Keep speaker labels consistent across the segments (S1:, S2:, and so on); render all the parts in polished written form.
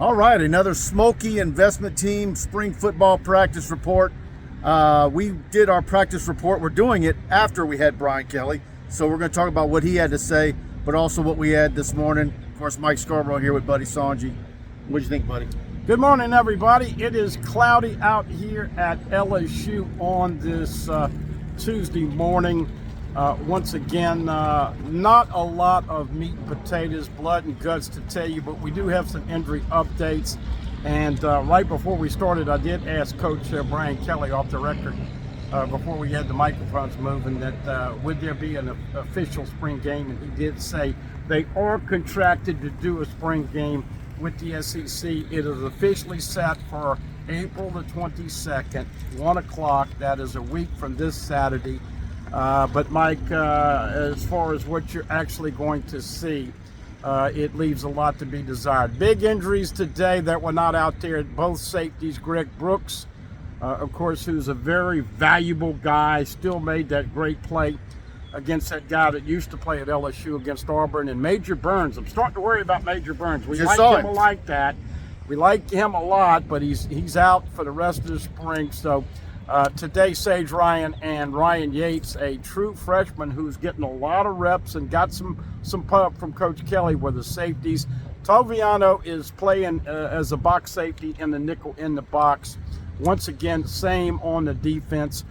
S1: All right, another Schmolke investment team spring football practice report. We did our practice report. We're doing it after we had Brian Kelly, so we're going to talk about what he had to say, but also what we had this morning. Of course, Mike Scarborough here with Buddy Songy. What do you think, buddy?
S2: Good morning, everybody. It is cloudy out here at LSU on this Tuesday morning. Once again, not a lot of meat and potatoes, blood and guts to tell you, but we do have some injury updates. And right before we started, I did ask Coach Brian Kelly off the record before we had the microphones moving that would there be an official spring game, and he did say they are contracted to do a spring game with the SEC. It is officially set for April the 22nd, 1 o'clock. That is a week from this Saturday. But Mike, as far as what you're actually going to see, it leaves a lot to be desired. Big injuries today that were not out there. Both safeties, Greg Brooks, of course, who's a very valuable guy, still made that great play against that guy that used to play at LSU against Auburn, and Major Burns. I'm starting to worry about Major Burns. We like him like that. We like him a lot, but he's out for the rest of the spring. So today, Sage Ryan and Ryan Yates, a true freshman who's getting a lot of reps and got some pub from Coach Kelly, were the safeties. Toviano is playing as a box safety in the nickel in the box. Once again, same on the defense.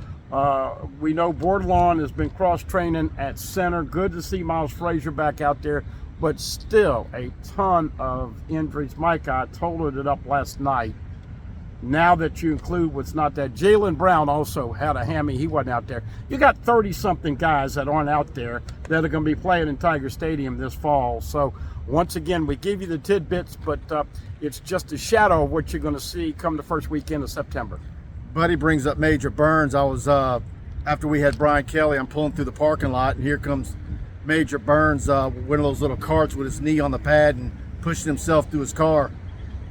S2: We know Bordelon has been cross-training at center. Good to see Miles Frazier back out there, but still a ton of injuries. Mike, I totaled it up last night. Now that you include what's not that, Jalen Brown also had a hammy. He wasn't out there. You got 30-something guys that aren't out there that are going to be playing in Tiger Stadium this fall. So once again, we give you the tidbits, but it's just a shadow of what you're going to see come the first weekend of September.
S1: Buddy brings up Major Burns. I was, after we had Brian Kelly, I'm pulling through the parking lot, and here comes Major Burns, one of those little carts with his knee on the pad and pushing himself through his car.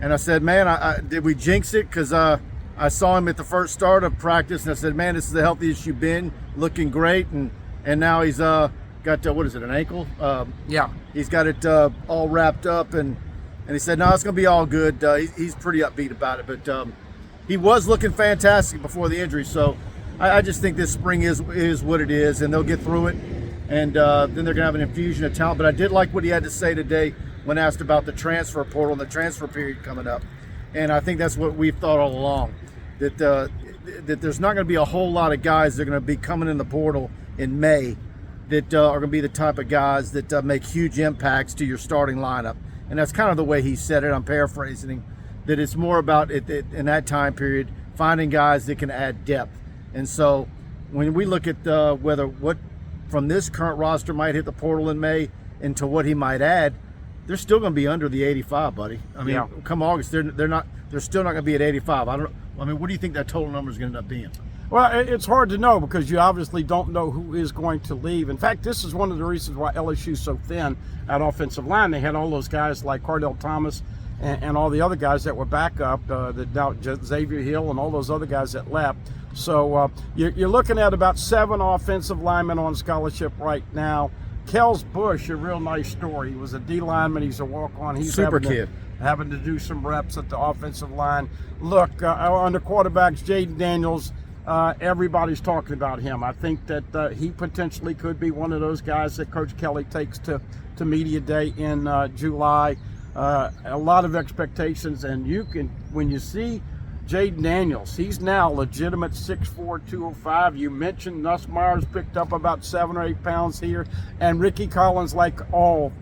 S1: And I said, man, did we jinx it? Because I saw him at the first start of practice, and I said, man, this is the healthiest you've been, looking great. And now he's got, what is it, an ankle?
S2: Yeah.
S1: He's got it all wrapped up, and he said, no, it's going to be all good. He's pretty upbeat about it, but he was looking fantastic before the injury. So I just think this spring is what it is, and they'll get through it. And then they're going to have an infusion of talent. But I did like what he had to say today when asked about the transfer portal and the transfer period coming up. And I think that's what we've thought all along, that there's not going to be a whole lot of guys that are going to be coming in the portal in May that are going to be the type of guys that make huge impacts to your starting lineup. And that's kind of the way he said it. I'm paraphrasing him, that it's more about it in that time period, finding guys that can add depth. And so when we look at what from this current roster might hit the portal in May into what he might add, they're still going to be under the 85, buddy. I mean, come August, they're still not going to be at 85. I mean, what do you think that total number is going to end up being?
S2: Well, it's hard to know because you obviously don't know who is going to leave. In fact, this is one of the reasons why LSU is so thin at offensive line. They had all those guys like Cardell Thomas and all the other guys that were back up, Xavier Hill and all those other guys that left. So you're looking at about 7 offensive linemen on scholarship right now. Kels Bush, a real nice story. He was a D lineman. He's a walk-on. He's having to do some reps at the offensive line. Look, on the quarterbacks, Jaden Daniels, everybody's talking about him. I think that he potentially could be one of those guys that Coach Kelly takes to media day in July. A lot of expectations, and when you see Jaden Daniels, he's now legitimate 6'4", 205. You mentioned Nussmeier's picked up about 7 or 8 pounds here, and Ricky Collins, like all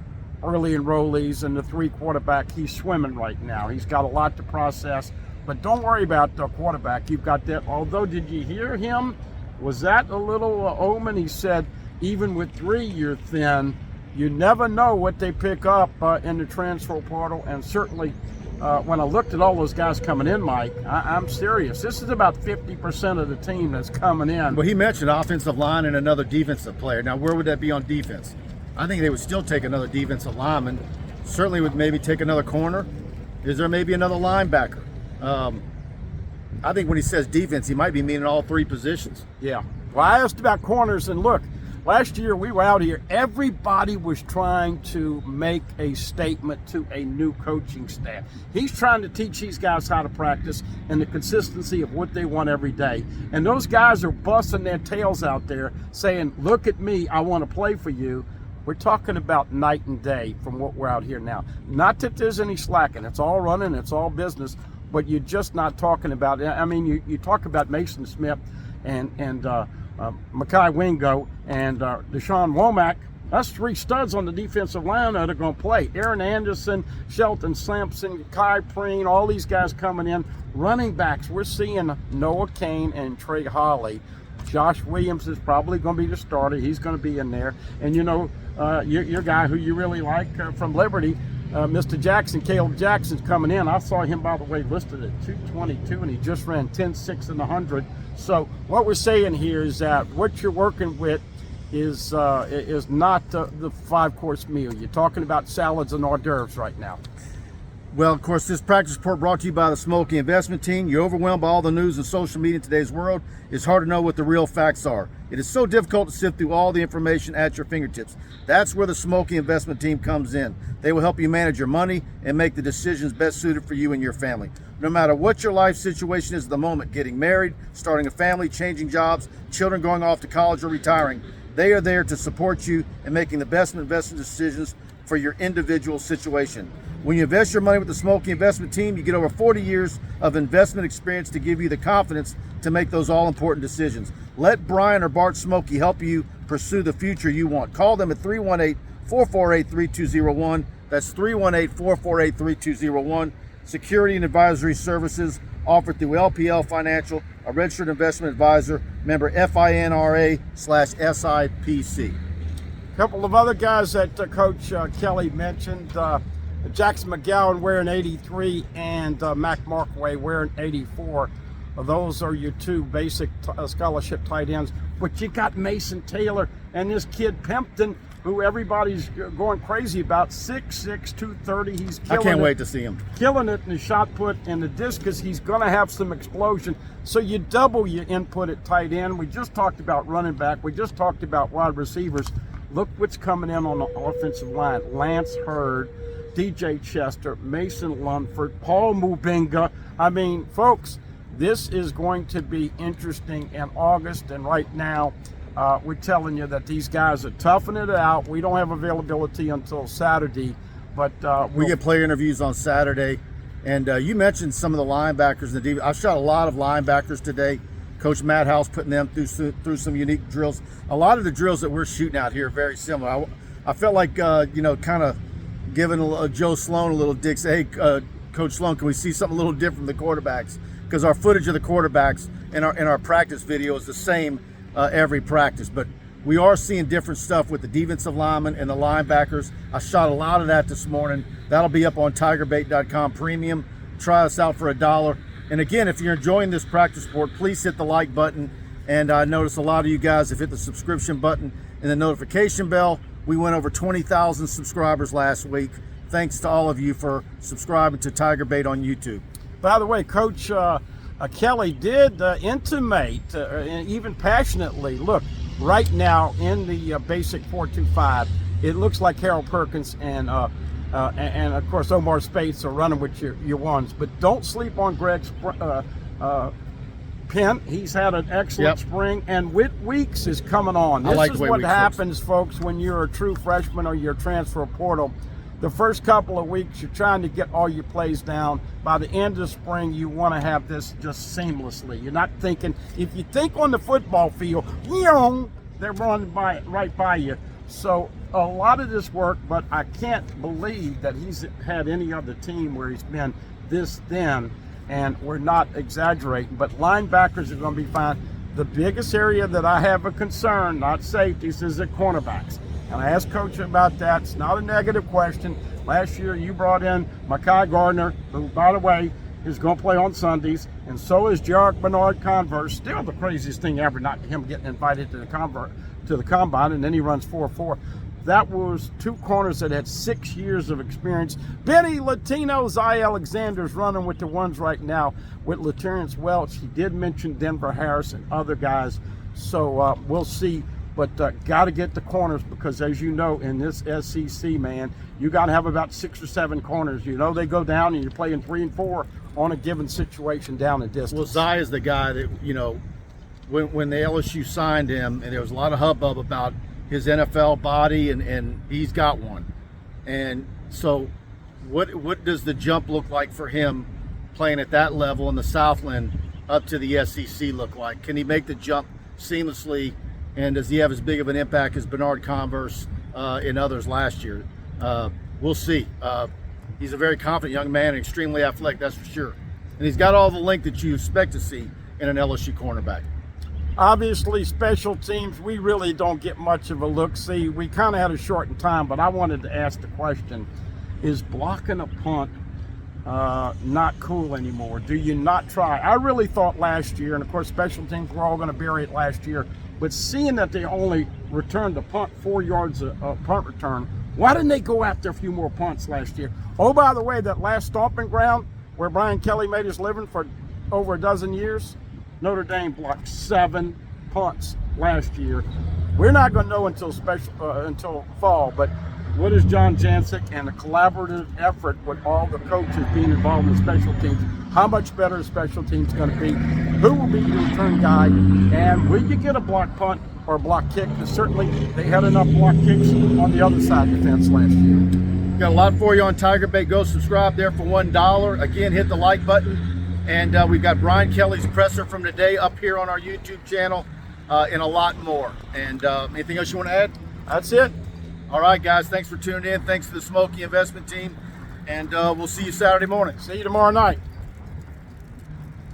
S2: early enrollees in the 3 quarterback, he's swimming right now. He's got a lot to process, but don't worry about the quarterback. You've got that. Although, did you hear him? Was that a little omen? He said, even with 3, you're thin. You never know what they pick up in the transfer portal, and certainly when I looked at all those guys coming in, Mike, I'm serious. This is about 50% of the team that's coming in.
S1: Well, he mentioned offensive line and another defensive player. Now, where would that be on defense? I think they would still take another defensive lineman. Certainly would maybe take another corner. Is there maybe another linebacker? I think when he says defense, he might be meaning all 3 positions.
S2: Yeah. Well, I asked about corners, and look, Last year we were out here, everybody was trying to make a statement to a new coaching staff. He's trying to teach these guys how to practice and the consistency of what they want every day. And those guys are busting their tails out there saying, look at me, I want to play for you. We're talking about night and day from what we're out here now. Not that there's any slacking. It's all running, it's all business, but you're just not talking about it. I mean, you talk about Mason Smith and Mekhi Wingo and Deshaun Womack. That's three studs on the defensive line that are going to play. Aaron Anderson, Shelton Sampson, Kai Preen, all these guys coming in. Running backs, we're seeing Noah Kane and Trey Holly. Josh Williams is probably going to be the starter. He's going to be in there. And, you know, your guy who you really like from Liberty, Mr. Jackson, Caleb Jackson's coming in. I saw him, by the way, listed at 222, and he just ran 10.6 in the 100. So what we're saying here is that what you're working with is not the five-course meal. You're talking about salads and hors d'oeuvres right now.
S1: Well, of course, this practice report brought to you by the Schmolke investment team. You're overwhelmed by all the news and social media in today's world. It's hard to know what the real facts are. It is so difficult to sift through all the information at your fingertips. That's where the Schmolke investment team comes in. They will help you manage your money and make the decisions best suited for you and your family. No matter what your life situation is at the moment, getting married, starting a family, changing jobs, children going off to college or retiring, they are there to support you in making the best investment decisions for your individual situation. When you invest your money with the Schmolke investment team, you get over 40 years of investment experience to give you the confidence to make those all-important decisions. Let Brian or Bart Schmolke help you pursue the future you want. Call them at 318-448-3201. That's 318-448-3201. Security and advisory services offered through LPL Financial, a registered investment advisor, member FINRA/SIPC.
S2: A couple of other guys that Coach Kelly mentioned, Jackson McGowan wearing 83 and Mac Markway wearing 84. Those are your two basic scholarship tight ends. But you got Mason Taylor and this kid Pimpton, who everybody's going crazy about, 6'6", 230. He's killing it.
S1: I can't wait to see him.
S2: Killing it in the shot put and the discus. He's going to have some explosion. So you double your input at tight end. We just talked about running back. We just talked about wide receivers. Look what's coming in on the offensive line. Lance Hurd, DJ Chester, Mason Lunford, Paul Mubinga. I mean, folks, this is going to be interesting in August. And right now, we're telling you that these guys are toughing it out. We don't have availability until Saturday, but
S1: we get player interviews on Saturday. And you mentioned some of the linebackers. I shot a lot of linebackers today. Coach Matt House putting them through some unique drills. A lot of the drills that we're shooting out here are very similar. I felt like, kind of giving Joe Sloan a little dig. Say, hey, Coach Sloan, can we see something a little different from the quarterbacks? Because our footage of the quarterbacks in our practice video is the same every practice. But we are seeing different stuff with the defensive linemen and the linebackers. I shot a lot of that this morning. That'll be up on tigerbait.com premium. Try us out for $1. And again, if you're enjoying this practice report, please hit the like button. And I notice a lot of you guys have hit the subscription button and the notification bell. We went over 20,000 subscribers last week. Thanks to all of you for subscribing to Tiger Bait on YouTube.
S2: By the way, Coach Kelly did intimate, even passionately, look, right now in the basic 4-2-5, it looks like Harold Perkins and of course Omar Spates are running with your ones. But don't sleep on Greg's Penn. He's had an excellent spring, and Whit Weeks is coming on. This is what happens, folks, when you're a true freshman or you're transfer portal. The first couple of weeks, you're trying to get all your plays down. By the end of the spring, you want to have this just seamlessly. You're not thinking, if you think on the football field, they're running right by you. So a lot of this work, but I can't believe that he's had any other team where he's been this thin, and we're not exaggerating, but linebackers are going to be fine. The biggest area that I have a concern, not safeties, is at cornerbacks. And I asked Coach about that. It's not a negative question. Last year you brought in Mekhi Gardner, who, by the way, is going to play on Sundays, and so is Jarek Bernard Converse. Still the craziest thing ever, not him getting invited to the combine, and then he runs 4.4. That was two corners that had 6 years of experience. Benny Latino, Zy Alexander's running with the ones right now with LaTerrence Welch. He did mention Denver Harris and other guys, so we'll see. but got to get the corners, because as you know, in this SEC, man, you got to have about 6 or 7 corners. You know, they go down and you're playing 3 and 4 on a given situation down the distance.
S1: Well, Zia's the guy that, you know, when the LSU signed him, and there was a lot of hubbub about his NFL body, and he's got one. And so what does the jump look like for him playing at that level in the Southland up to the SEC look like? Can he make the jump seamlessly? And does he have as big of an impact as Bernard Converse and others last year? We'll see. He's a very confident young man and extremely athletic, that's for sure. And he's got all the length that you expect to see in an LSU cornerback.
S2: Obviously, special teams, we really don't get much of a look. See, we kind of had a shortened time, but I wanted to ask the question, is blocking a punt not cool anymore? Do you not try? I really thought last year, and of course special teams were all going to bury it last year, but seeing that they only returned the punt 4 yards a punt return, why didn't they go after a few more punts last year? Oh, by the way, that last stomping ground where Brian Kelly made his living for over a dozen years, Notre Dame blocked 7 punts last year. We're not going to know until fall, but what is John Jancic and the collaborative effort with all the coaches being involved in special teams? How much better is special teams going to be? Who will be your return guy? And will you get a block punt or a block kick? Because certainly they had enough block kicks on the other side of the fence last year.
S1: Got a lot for you on Tiger Bait. Go subscribe there for $1. Again, hit the like button. And we've got Brian Kelly's presser from today up here on our YouTube channel and a lot more. And anything else you want to add?
S2: That's it.
S1: All right, guys. Thanks for tuning in. Thanks to the Schmolke investment team. And we'll see you Saturday morning.
S2: See you tomorrow night.